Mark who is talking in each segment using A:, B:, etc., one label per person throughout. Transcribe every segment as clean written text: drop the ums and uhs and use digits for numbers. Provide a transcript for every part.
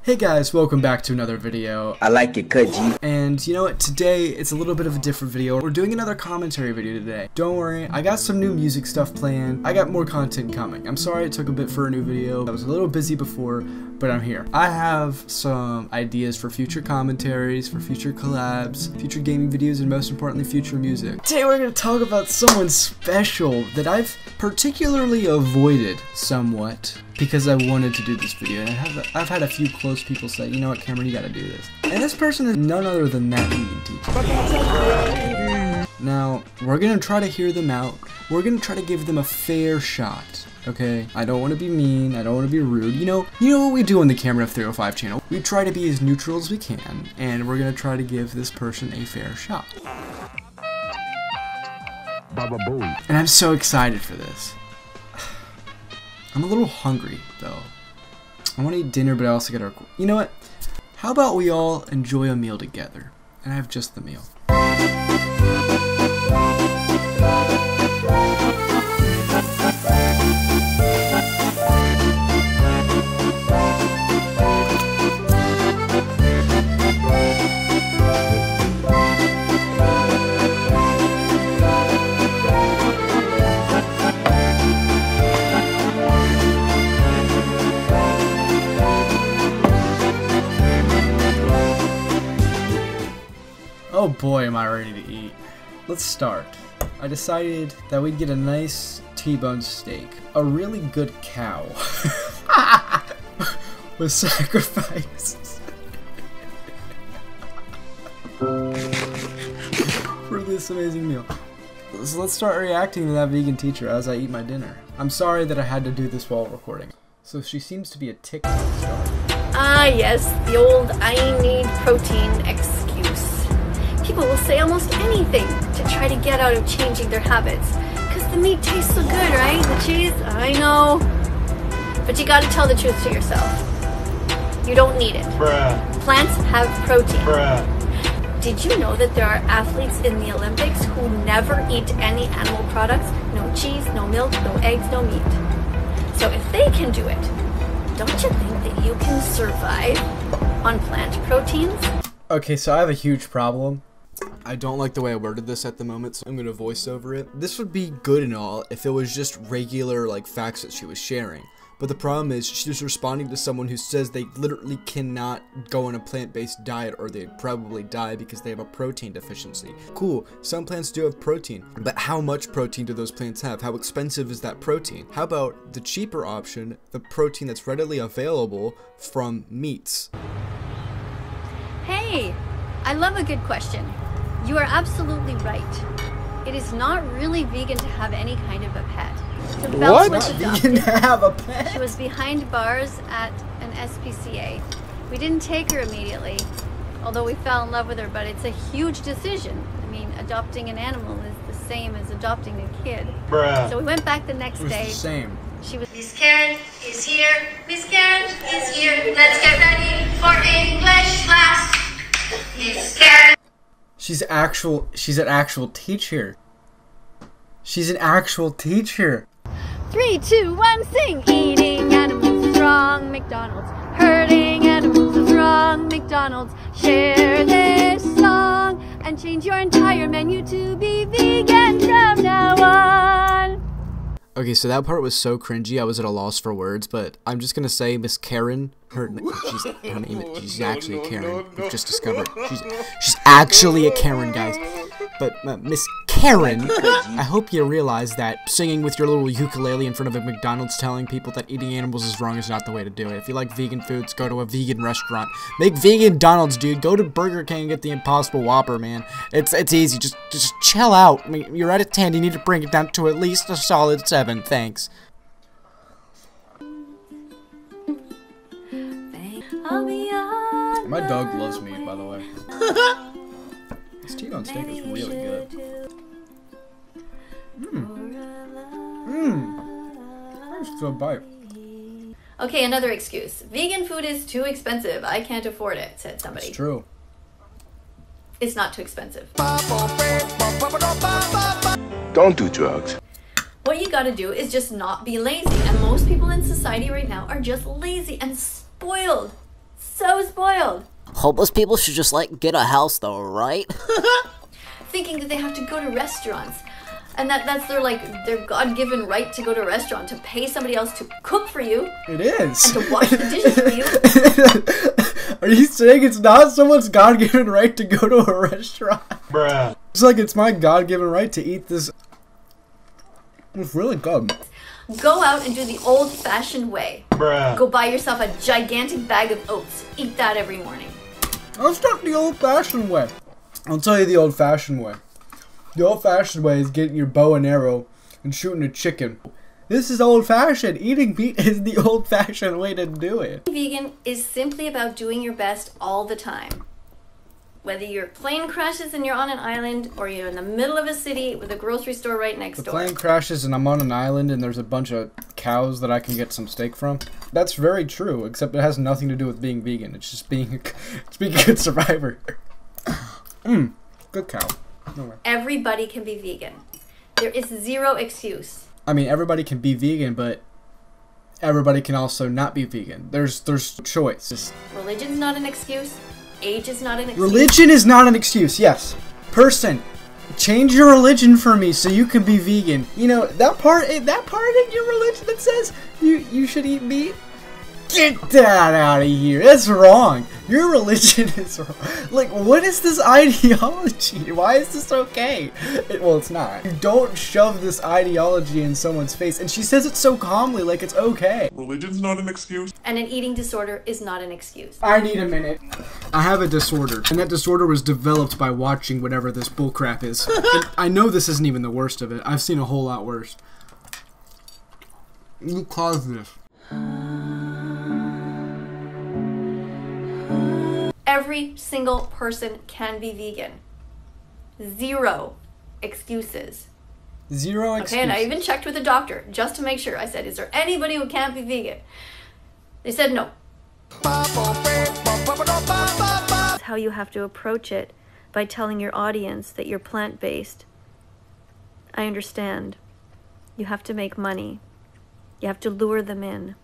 A: Hey guys, welcome back to another video.
B: I like it, Kudgy.
A: And you know what, today it's a little bit of a different video. We're doing another commentary video today. Don't worry, I got some new music stuff planned. I got more content coming. I'm sorry it took a bit for a new video. I was a little busy before, but I'm here. I have some ideas for future commentaries, for future collabs, future gaming videos, and most importantly, future music. Today we're going to talk about someone special that I've particularly avoided somewhat because I wanted to do this video, and I've had a few close people say, you know what, Cameron, you gotta do this. And this person is none other than that vegan teacher. Now, we're gonna try to hear them out. We're gonna try to give them a fair shot, okay? I don't want to be mean, I don't want to be rude. You know what we do on the Cameron F305 channel. We try to be as neutral as we can, and we're gonna try to give this person a fair shot. And I'm so excited for this. I'm a little hungry, though. I want to eat dinner, but I also gotta record. You know what? How about we all enjoy a meal together, and I have just the meal. Oh boy, am I ready to eat. Let's start. I decided that we'd get a nice T-bone steak. A really good cow. With sacrifices. For this amazing meal. So let's start reacting to that vegan teacher as I eat my dinner. I'm sorry that I had to do this while recording. So she seems to be a TikTok star.
C: Ah yes, the old I need protein excuse. People will say almost anything to try to get out of changing their habits. Because the meat tastes so good, right? The cheese, I know. But you gotta tell the truth to yourself. You don't need it.
D: Bruh.
C: Plants have protein.
D: Bruh.
C: Did you know that there are athletes in the Olympics who never eat any animal products? No cheese, no milk, no eggs, no meat. So if they can do it, don't you think that you can survive on plant proteins?
A: Okay, so I have a huge problem. I don't like the way I worded this at the moment, so I'm gonna voice over it. This would be good and all if it was just regular, like, facts that she was sharing. But the problem is, she's responding to someone who says they literally cannot go on a plant-based diet or they'd probably die because they have a protein deficiency. Cool, some plants do have protein, but how much protein do those plants have? How expensive is that protein? How about the cheaper option, the protein that's readily available from meats?
C: Hey, I love a good question. You are absolutely right. It is not really vegan to have any kind of a pet. So Belle
A: What?
C: was
A: Not
C: adopted.
A: vegan to have a pet?
C: She was behind bars at an SPCA. We didn't take her immediately, although we fell in love with her, but it's a huge decision. I mean, adopting an animal is the same as adopting a kid.
D: Bruh.
C: So we went back the next
A: It was
C: day.
A: the same.
C: She was
E: Miss Karen is here. Miss Karen is here. Let's get ready for English class. Miss Karen.
A: She's an actual teacher. She's an actual teacher.
C: 3, 2, 1, sing! Eating animals is wrong, McDonald's. Hurting animals is wrong, McDonald's. Share this song and change your entire menu to be vegan from now on.
A: Okay, so that part was so cringy, I was at a loss for words, but I'm just gonna say Miss Karen, she's actually a Karen, we've just discovered. She's actually a Karen, guys. But Miss Karen, I hope you realize that singing with your little ukulele in front of a McDonald's telling people that eating animals is wrong is not the way to do it. If you like vegan foods, go to a vegan restaurant. Make vegan Donald's, dude. Go to Burger King and get the Impossible Whopper, man. It's easy. Just chill out. I mean, you're at a 10. You need to bring it down to at least a solid 7. Thanks. My dog loves me, by the way. This T-bone steak is really good. Just a bite.
C: Okay, another excuse. Vegan food is too expensive. I can't afford it, said somebody.
A: It's true.
C: It's not too expensive.
B: Don't do drugs.
C: What you gotta do is just not be lazy. And most people in society right now are just lazy and spoiled. So spoiled.
D: Homeless people should just, like, get a house, though, right?
C: Thinking that they have to go to restaurants. And that's their God-given right to go to a restaurant, to pay somebody else to cook for you.
A: It is.
C: And to wash the dishes for you.
A: Are you saying it's not someone's God-given right to go to a restaurant?
F: Bruh.
A: It's like it's my God-given right to eat this. It's really good.
C: Go out and do the old-fashioned way.
F: Bruh.
C: Go buy yourself a gigantic bag of oats. Eat that every morning.
A: Let's start the old-fashioned way. I'll tell you the old-fashioned way. The old-fashioned way is getting your bow and arrow and shooting a chicken. This is old-fashioned. Eating meat is the old-fashioned way to do it.
C: Vegan is simply about doing your best all the time. Whether your plane crashes and you're on an island, or you're in the middle of a city with a grocery store right next door.
A: The plane crashes and I'm on an island and there's a bunch of cows that I can get some steak from. That's very true, except it has nothing to do with being vegan. It's just being a good survivor. Good cow. No way.
C: Everybody can be vegan. There is zero excuse.
A: I mean, everybody can be vegan, but everybody can also not be vegan. There's choice.
C: Religion's not an excuse. Age is not an excuse.
A: Religion is not an excuse, yes. Person, change your religion for me so you can be vegan. You know, that part in your religion that says you should eat meat? Get that out of here. That's wrong. Your religion is wrong. Like, what is this ideology? Why is this okay? Well, it's not. You don't shove this ideology in someone's face. And she says it so calmly, like it's okay.
F: Religion's not an excuse.
C: And an eating disorder is not an excuse.
A: I need a minute. I have a disorder. And that disorder was developed by watching whatever this bullcrap is. And I know this isn't even the worst of it. I've seen a whole lot worse. You caused this.
C: Every single person can be vegan. Zero excuses.
A: Zero excuses.
C: Okay, and I even checked with a doctor just to make sure. I said, is there anybody who can't be vegan? They said no. That's how you have to approach it, by telling your audience that you're plant-based. I understand. You have to make money. You have to lure them in.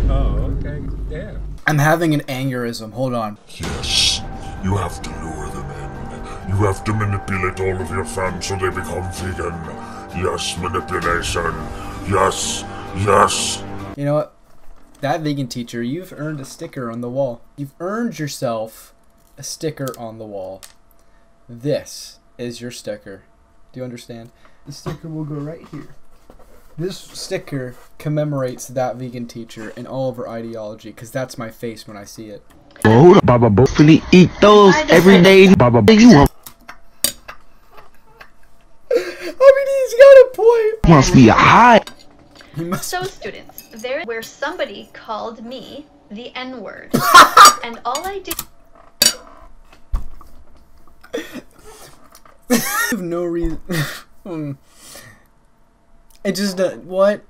F: Oh, okay. Yeah.
A: I'm having an aneurysm. Hold on.
G: Yes, you have to lure them in. You have to manipulate all of your fans so they become vegan. Yes, manipulation. Yes, yes.
A: You know what? That vegan teacher, you've earned a sticker on the wall. You've earned yourself a sticker on the wall. This is your sticker. Do you understand? The sticker will go right here. This sticker commemorates that vegan teacher and all of her ideology, because that's my face when I see it.
B: Oh, Baba, hopefully eat those every day. Baba, you want?
A: I mean, he's got a point.
B: Must be a high.
C: So students, there where somebody called me the N-word. And all I did...
A: I have no reason. It just, what?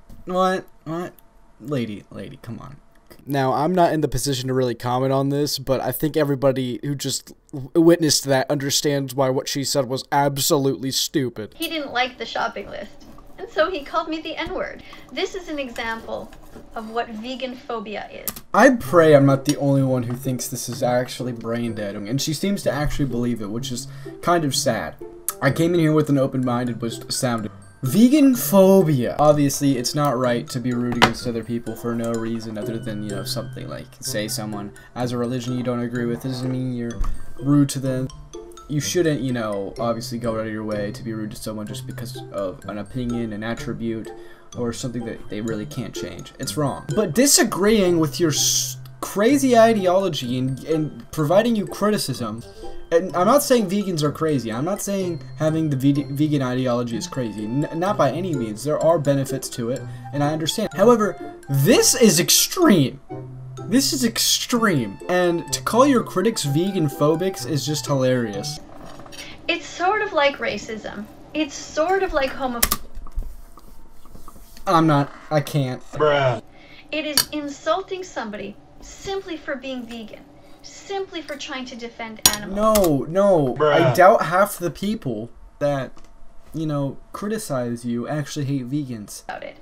A: Lady, come on. Now, I'm not in the position to really comment on this, but I think everybody who just witnessed that understands why what she said was absolutely stupid.
C: He didn't like the shopping list, and so he called me the N-word. This is an example of what vegan phobia is.
A: I pray I'm not the only one who thinks this is actually brain dead, and she seems to actually believe it, which is kind of sad. I came in here with an open mind and was astounded. Vegan phobia. Obviously, it's not right to be rude against other people for no reason other than, you know, something like, say someone has a religion you don't agree with. It doesn't mean you're rude to them. You shouldn't, you know, obviously go out of your way to be rude to someone just because of an opinion, an attribute, or something that they really can't change. It's wrong. But disagreeing with your crazy ideology and providing you criticism. And I'm not saying vegans are crazy. I'm not saying having the vegan ideology is crazy. Not by any means. There are benefits to it, and I understand. However, this is extreme. This is extreme. And to call your critics vegan phobics is just hilarious.
C: It's sort of like racism. It's sort of like homophobia.
A: I can't.
F: Bruh.
C: It is insulting somebody simply for being vegan. Simply for trying to defend animals.
A: No.
F: Bruh.
A: I doubt half the people that, you know, criticize you actually hate vegans.
C: About it.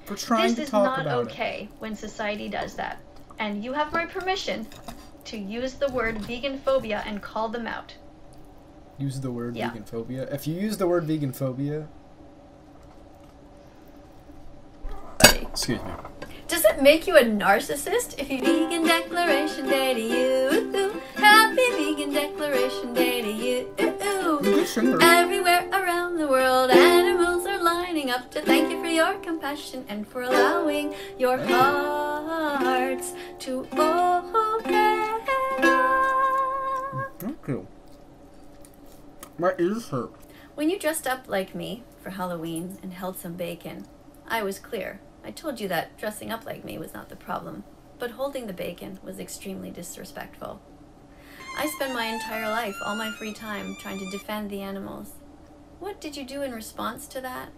A: For trying
C: This
A: to
C: is
A: talk
C: not
A: about
C: okay when society does that. And you have my permission to use the word vegan phobia and call them out.
A: Use the word vegan phobia? If you use the word vegan phobia... Excuse me.
C: Does it make you a narcissist if you vegan declaration day to you? Happy vegan declaration day to you. Everywhere around the world, animals are lining up to thank you for your compassion and for allowing your hearts to open up.
A: Thank you. My ears hurt.
C: When you dressed up like me for Halloween and held some bacon, I was clear. I told you that dressing up like me was not the problem, but holding the bacon was extremely disrespectful. I spend my entire life, all my free time, trying to defend the animals. What did you do in response to that?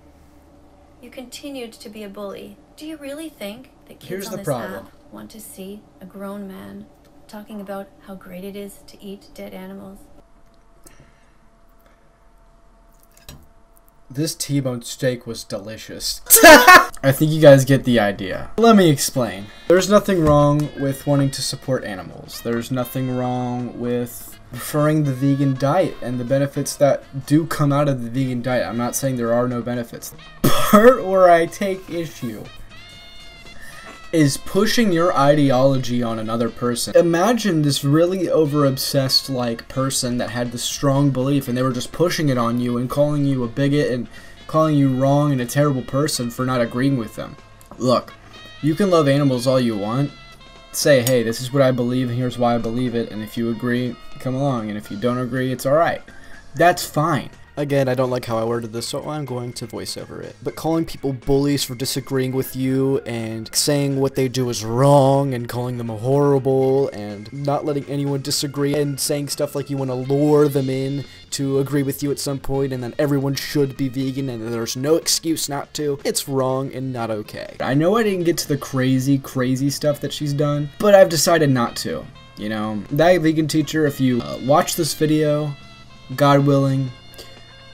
C: You continued to be a bully. Do you really think that kids on this app want to see a grown man talking about how great it is to eat dead animals?
A: This T-bone steak was delicious. I think you guys get the idea. Let me explain. There's nothing wrong with wanting to support animals. There's nothing wrong with preferring the vegan diet and the benefits that do come out of the vegan diet. I'm not saying there are no benefits. The part where I take issue is pushing your ideology on another person. Imagine this really over-obsessed like person that had this strong belief and they were just pushing it on you and calling you a bigot and calling you wrong and a terrible person for not agreeing with them. Look, you can love animals all you want. Say, hey, this is what I believe and here's why I believe it, and if you agree, come along, and if you don't agree, it's alright. That's fine. Again, I don't like how I worded this, so I'm going to voice over it. But calling people bullies for disagreeing with you and saying what they do is wrong and calling them horrible and not letting anyone disagree and saying stuff like you want to lure them in to agree with you at some point and then everyone should be vegan and there's no excuse not to. It's wrong and not okay. I know I didn't get to the crazy stuff that she's done, but I've decided not to. You know, that vegan teacher, if you watch this video, God willing,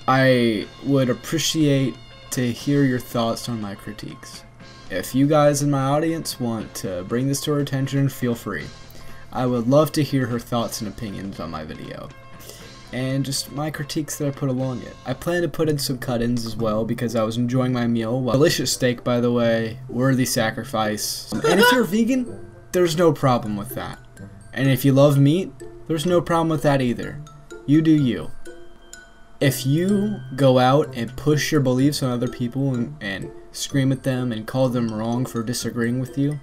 A: I would appreciate to hear your thoughts on my critiques. If you guys in my audience want to bring this to her attention, feel free. I would love to hear her thoughts and opinions on my video. And just my critiques that I put along it. I plan to put in some cut-ins as well because I was enjoying my meal. Delicious steak, by the way. Worthy sacrifice. And if you're vegan, there's no problem with that. And if you love meat, there's no problem with that either. You do you. If you go out and push your beliefs on other people and scream at them and call them wrong for disagreeing with you,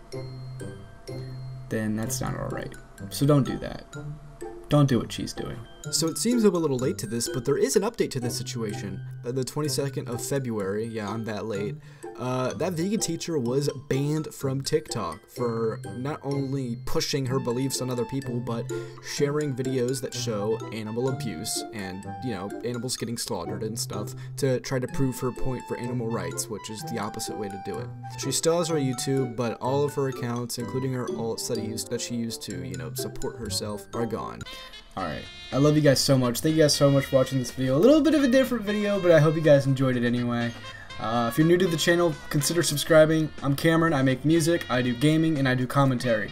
A: then that's not alright. So don't do that. Don't do what she's doing. So it seems I'm a little late to this, but there is an update to this situation. The 22nd of February, yeah, I'm that late. That vegan teacher was banned from TikTok for not only pushing her beliefs on other people, but sharing videos that show animal abuse and, you know, animals getting slaughtered and stuff to try to prove her point for animal rights, which is the opposite way to do it. She still has her YouTube, but all of her accounts, including her alts that she used to, you know, support herself, are gone. Alright, I love you guys so much. Thank you guys so much for watching this video. A little bit of a different video, but I hope you guys enjoyed it anyway. If you're new to the channel, consider subscribing. I'm Cameron, I make music, I do gaming, and I do commentary.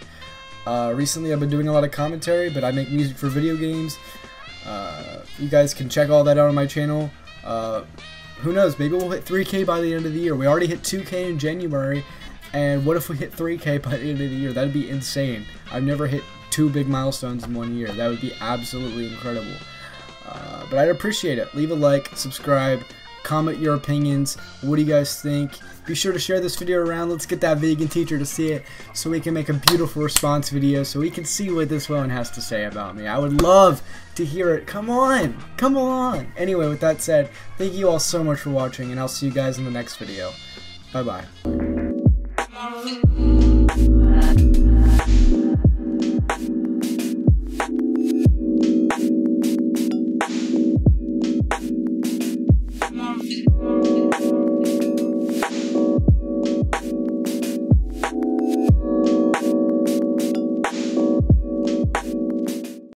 A: Recently I've been doing a lot of commentary, but I make music for video games. You guys can check all that out on my channel. Who knows, maybe we'll hit 3K by the end of the year. We already hit 2K in January, and what if we hit 3K by the end of the year? That'd be insane. I've never hit 2 big milestones in 1 year. That would be absolutely incredible. But I'd appreciate it. Leave a like, subscribe, comment your opinions. What do you guys think? Be sure to share this video around. Let's get that vegan teacher to see it so we can make a beautiful response video so we can see what this woman has to say about me. I would love to hear it. Come on. Come on. Anyway, with that said, thank you all so much for watching, and I'll see you guys in the next video. Bye-bye.